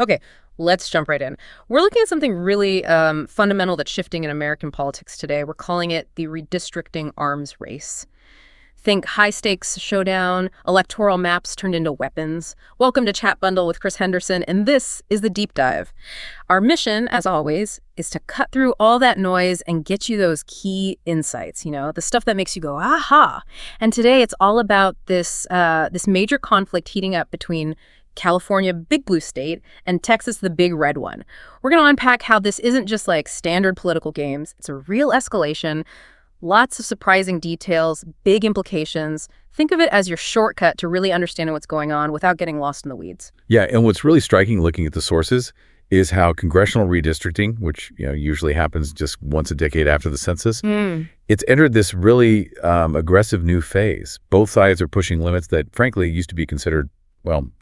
Okay, let's jump right in. We're looking at something really fundamental that's shifting in American politics today. We're calling it the redistricting arms race. Think high-stakes showdown, electoral maps turned into weapons. Welcome to Chat Bundle with Chris Henderson, and this is the Deep Dive. Our mission, as always, is to cut through all that noise and get you those key insights, the stuff that makes you go, aha. And today it's all about this major conflict heating up between California, big blue state, and Texas, the big red one. We're going to unpack how this isn't just like standard political games. It's a real escalation. Lots of surprising details, big implications. Think of it as your shortcut to really understanding what's going on without getting lost in the weeds. Yeah, and what's really striking looking at the sources is how congressional redistricting, which usually happens just once a decade after the census, it's entered this really aggressive new phase. Both sides are pushing limits that, frankly, used to be considered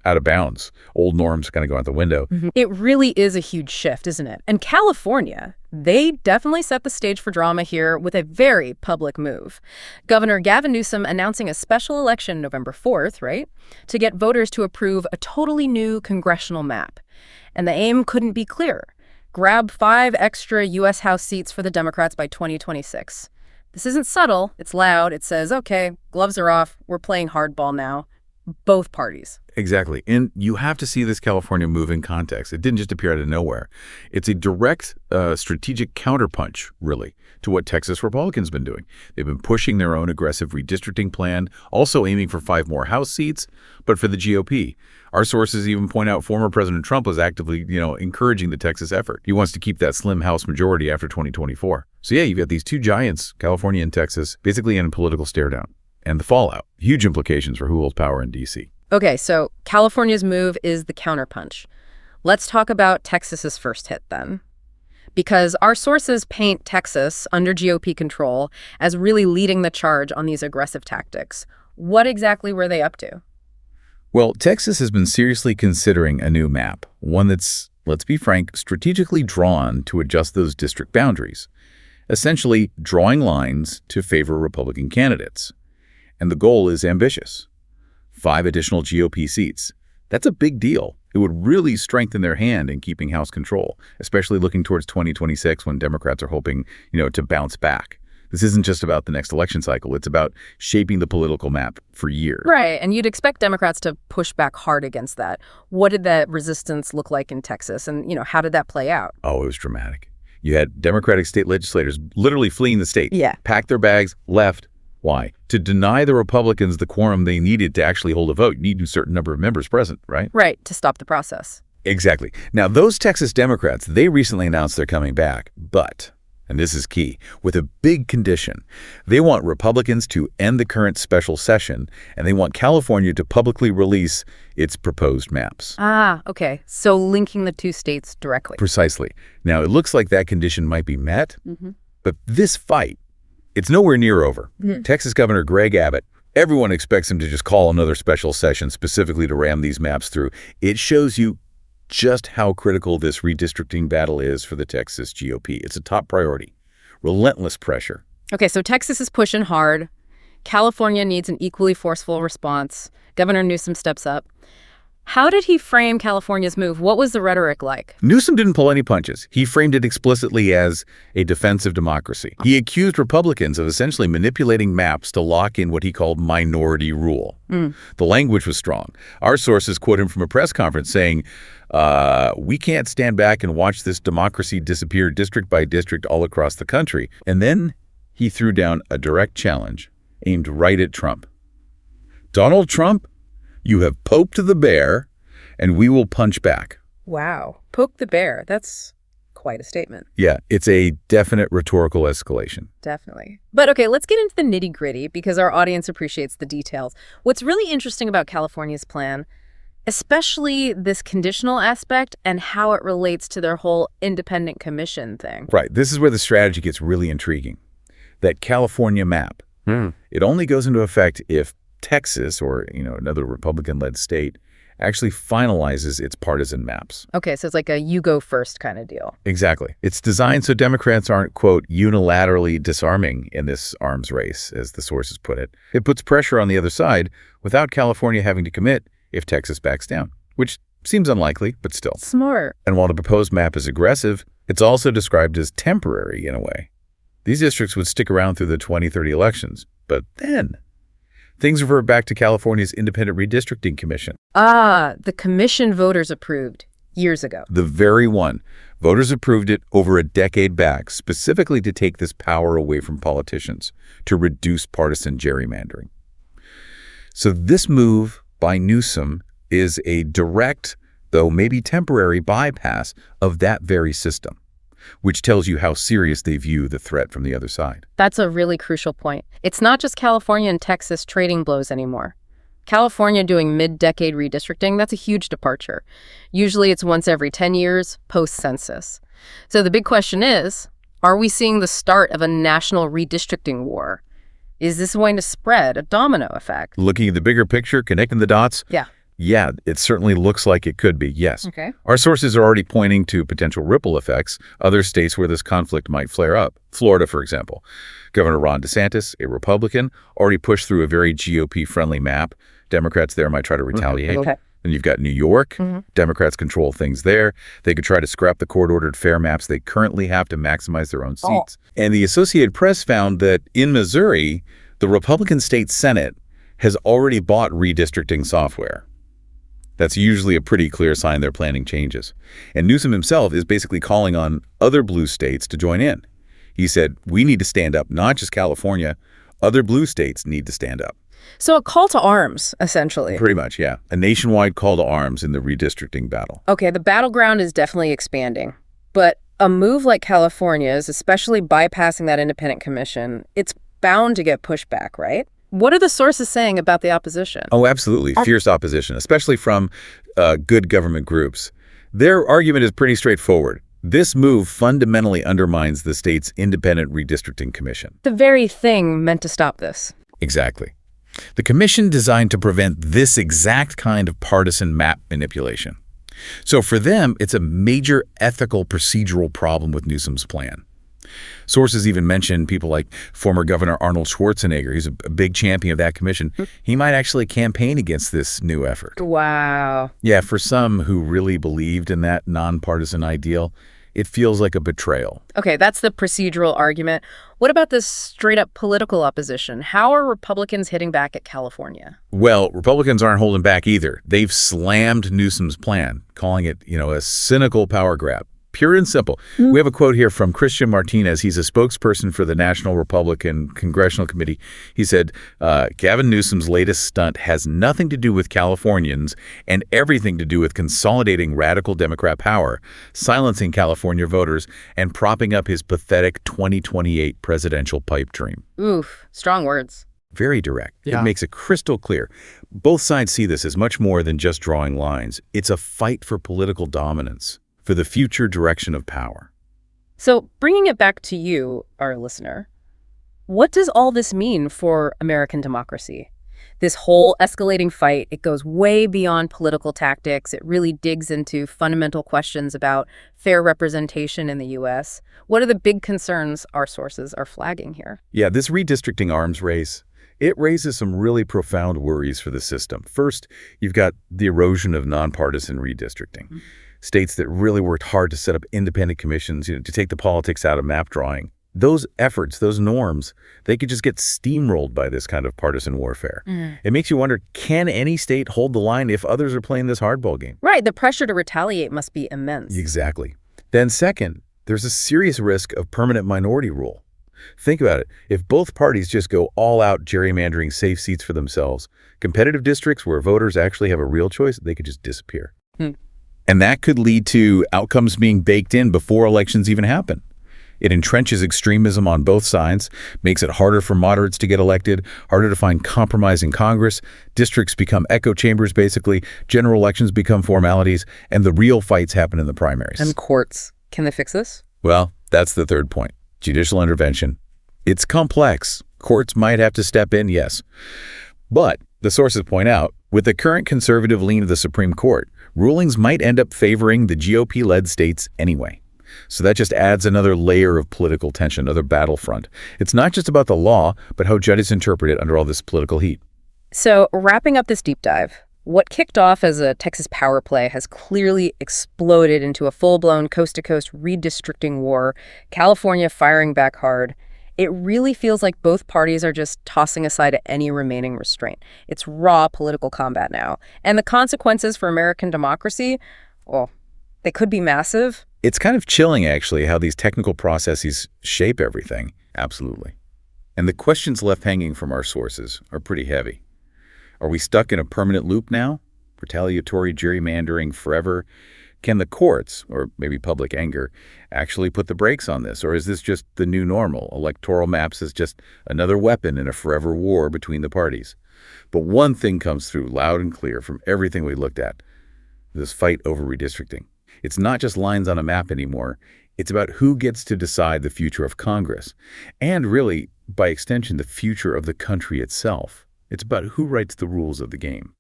out of bounds. Old norms kind of go out the window. It really is a huge shift, isn't it? And California, they definitely set the stage for drama here with a very public move. Governor Gavin Newsom announcing a special election November 4th, right, to get voters to approve a totally new congressional map. And the aim couldn't be clearer. Grab 5 extra U.S. House seats for the Democrats by 2026. This isn't subtle. It's loud. It says, okay, gloves are off. We're playing hardball now. Both parties. Exactly. And you have to see this California move in context. It didn't just appear out of nowhere. It's a direct strategic counterpunch, really, to what Texas Republicans have been doing. They've been pushing their own aggressive redistricting plan, also aiming for 5 more House seats, but for the GOP. Our sources even point out former President Trump was actively, encouraging the Texas effort. He wants to keep that slim House majority after 2024. So yeah, you've got these two giants, California and Texas, basically in a political stare-down. And the fallout, huge implications for who holds power in D.C. Okay, so California's move is the counterpunch. Let's talk about Texas's first hit then. Because our sources paint Texas, under GOP control, as really leading the charge on these aggressive tactics. What exactly were they up to? Well, Texas has been seriously considering a new map, one that's, let's be frank, strategically drawn to adjust those district boundaries, essentially drawing lines to favor Republican candidates. And the goal is ambitious. 5 additional GOP seats. That's a big deal. It would really strengthen their hand in keeping House control, especially looking towards 2026 when Democrats are hoping, to bounce back. This isn't just about the next election cycle. It's about shaping the political map for years. Right, and you'd expect Democrats to push back hard against that. What did that resistance look like in Texas, and, how did that play out? Oh, it was dramatic. You had Democratic state legislators literally fleeing the state. Yeah. Packed their bags, left. Why? To deny the Republicans the quorum they needed to actually hold a vote. You need a certain number of members present, right? Right, to stop the process. Exactly. Now, those Texas Democrats, they recently announced they're coming back, but, and this is key, with a big condition. They want Republicans to end the current special session, and they want California to publicly release its proposed maps. Ah, okay. So linking the two states directly. Precisely. Now, it looks like that condition might be met, but this fight, it's nowhere near over. Texas Governor Greg Abbott, everyone expects him to just call another special session specifically to ram these maps through. It shows you just how critical this redistricting battle is for the Texas GOP. It's a top priority. Relentless pressure. Okay, so Texas is pushing hard. California needs an equally forceful response. Governor Newsom steps up. How did he frame California's move? What was the rhetoric like? Newsom didn't pull any punches. He framed it explicitly as a defense of democracy. He accused Republicans of essentially manipulating maps to lock in what he called minority rule. The language was strong. Our sources quote him from a press conference saying, we can't stand back and watch this democracy disappear district by district all across the country. And then he threw down a direct challenge aimed right at Trump. Donald Trump, you have poked the bear, and we will punch back. Wow. Poke the bear. That's quite a statement. Yeah, it's a definite rhetorical escalation. Definitely. But okay, let's get into the nitty-gritty because our audience appreciates the details. What's really interesting about California's plan, especially this conditional aspect and how it relates to their whole independent commission thing. Right. This is where the strategy gets really intriguing. That California map, it only goes into effect if Texas, or another Republican-led state, actually finalizes its partisan maps. Okay, so it's like a you go first kind of deal. Exactly. It's designed so Democrats aren't, quote, unilaterally disarming in this arms race, as the sources put it. It puts pressure on the other side without California having to commit if Texas backs down, which Seems unlikely, but still. Smart. And while the proposed map is aggressive, it's also described as temporary in a way. These districts would stick around through the 2030 elections, but then things revert back to California's Independent Redistricting Commission. Ah, the commission voters approved years ago. The very one. Voters approved it over a decade back, specifically to take this power away from politicians, to reduce partisan gerrymandering. So this move by Newsom is a direct, though maybe temporary, bypass of that very system, which tells you how serious they view the threat from the other side. That's a really crucial point. It's not just California and Texas trading blows anymore. California doing mid-decade redistricting, that's a huge departure. Usually it's once every 10 years, post-census. So the big question is, are we seeing the start of a national redistricting war? Is this going to spread, a domino effect? Looking at the bigger picture, connecting the dots? Yeah, it certainly looks like it could be, yes. Okay. Our sources are already pointing to potential ripple effects, other states where this conflict might flare up. Florida, for example. Governor Ron DeSantis, a Republican, already pushed through a very GOP-friendly map. Democrats there might try to retaliate. Okay. Then you've got New York. Democrats control things there. They could try to scrap the court-ordered fair maps they currently have to maximize their own seats. And the Associated Press found that in Missouri, the Republican state Senate has already bought redistricting software. That's usually a pretty clear sign they're planning changes. And Newsom himself is basically calling on other blue states to join in. He said, we need to stand up, not just California. Other blue states need to stand up. So a call to arms, essentially. Pretty much, yeah. A nationwide call to arms in the redistricting battle. Okay, the battleground is definitely expanding. But a move like California's, especially bypassing that independent commission, it's bound to get pushback, right? What are the sources saying about the opposition? Oh, absolutely. Fierce opposition, especially from good government groups. Their argument is pretty straightforward. This move fundamentally undermines the state's independent redistricting commission. The very thing meant to stop this. Exactly. The commission designed to prevent this exact kind of partisan map manipulation. So for them, it's a major ethical procedural problem with Newsom's plan. Sources even mention people like former Governor Arnold Schwarzenegger. He's a big champion of that commission. He might actually campaign against this new effort. Wow. Yeah, for some who really believed in that nonpartisan ideal, it feels like a betrayal. Okay, that's the procedural argument. What about this straight-up political opposition? How are Republicans hitting back at California? Well, Republicans aren't holding back either. They've slammed Newsom's plan, calling it, a cynical power grab. Pure and simple. We have a quote here from Christian Martinez. He's a spokesperson for the National Republican Congressional Committee. He said, Gavin Newsom's latest stunt has nothing to do with Californians and everything to do with consolidating radical Democrat power, silencing California voters, and propping up his pathetic 2028 presidential pipe dream. Oof, strong words. Very direct. Yeah. It makes it crystal clear. Both sides see this as much more than just drawing lines. It's a fight for political dominance, for the future direction of power. So bringing it back to you, our listener, what does all this mean for American democracy? This whole escalating fight, it goes way beyond political tactics. It really digs into fundamental questions about fair representation in the U.S. What are the big concerns our sources are flagging here? Yeah, this redistricting arms race, it raises some really profound worries for the system. First, you've got the erosion of nonpartisan redistricting. States that really worked hard to set up independent commissions, to take the politics out of map drawing. Those efforts, those norms, they could just get steamrolled by this kind of partisan warfare. It makes you wonder, can any state hold the line if others are playing this hardball game? Right, the pressure to retaliate must be immense. Exactly. Then second, there's a serious risk of permanent minority rule. Think about it. If both parties just go all out gerrymandering safe seats for themselves, competitive districts where voters actually have a real choice, they could just disappear. And that could lead to outcomes being baked in before elections even happen. It entrenches extremism on both sides, makes it harder for moderates to get elected, harder to find compromise in Congress. Districts become echo chambers, basically. General elections become formalities, and the real fights happen in the primaries. And courts, can they fix this? Well, that's the third point. Judicial intervention. It's complex. Courts might have to step in, yes. But the sources point out, with the current conservative lean of the Supreme Court, rulings might end up favoring the GOP-led states anyway. So that just adds another layer of political tension, another battlefront. It's not just about the law, but how judges interpret it under all this political heat. So wrapping up this deep dive, What kicked off as a Texas power play has clearly exploded into a full-blown coast-to-coast redistricting war, California firing back hard. It really feels like both parties are just tossing aside any remaining restraint. It's raw political combat now. And the consequences for American democracy, well, they could be massive. It's kind of chilling, actually, how these technical processes shape everything. Absolutely. And the questions left hanging from our sources are pretty heavy. Are we stuck in a permanent loop now? Retaliatory gerrymandering forever? Can the courts, or maybe public anger, actually put the brakes on this? Or is this just the new normal? Electoral maps is just another weapon in a forever war between the parties. But one thing comes through loud and clear from everything we looked at: this fight over redistricting. It's not just lines on a map anymore. It's about who gets to decide the future of Congress, and really, by extension, the future of the country itself. It's about who writes the rules of the game.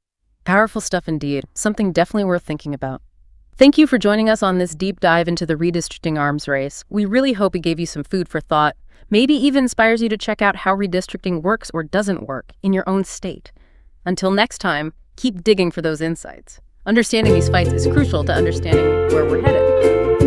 Powerful stuff indeed. Something definitely worth thinking about. Thank you for joining us on this deep dive into the redistricting arms race. We really hope it gave you some food for thought, maybe even inspires you to check out how redistricting works or doesn't work in your own state. Until next time, keep digging for those insights. Understanding these fights is crucial to understanding where we're headed.